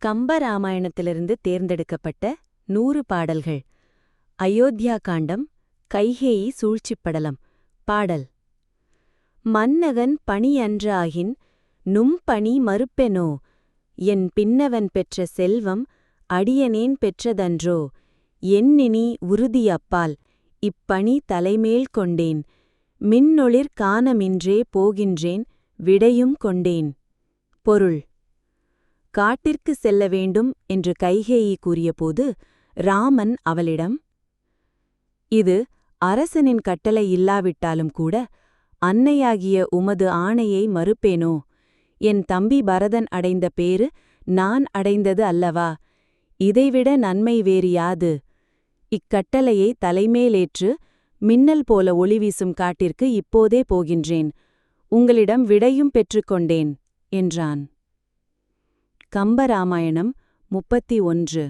கம்பராமாயணத்திலிருந்து தேர்ந்தெடுக்கப்பட்ட 100 பாடல்கள். அயோத்தியா காண்டம். கைகேயி சூழ்ச்சிப்படலம். பாடல். மன்னகன் பணியன்று ஆகின் நும்பணி மறுப்பெனோ, என் பின்னவன் பெற்ற செல்வம் அடியனேன் பெற்றதன்றோ, என்னினி உறுதி அப்பால் இப்பணி தலைமேல் கொண்டேன், மின்னொளிர் காணமின்றே போகின்றேன் விடையும் கொண்டேன். பொருள். காட்டிற்கு செல்ல வேண்டும் என்று கைகேயி கூறியபோது ராமன் அவளிடம், இது அரசனின் கட்டளை இல்லாவிட்டாலும் கூட அன்னையாகிய உமது ஆணையை மறுப்பேனோ, என் தம்பி பரதன் அடைந்த பேறு நான் அடைந்தது அல்லவா, இதைவிட நன்மை வேறு யாது, இக்கட்டளையை தலைமேலேற்று மின்னல் போல ஒளிவீசும் காட்டிற்கு இப்போதே போகின்றேன், உங்களிடம் விடையும் பெற்றுக்கொண்டேன் என்றான். கம்பராமாயணம் 31.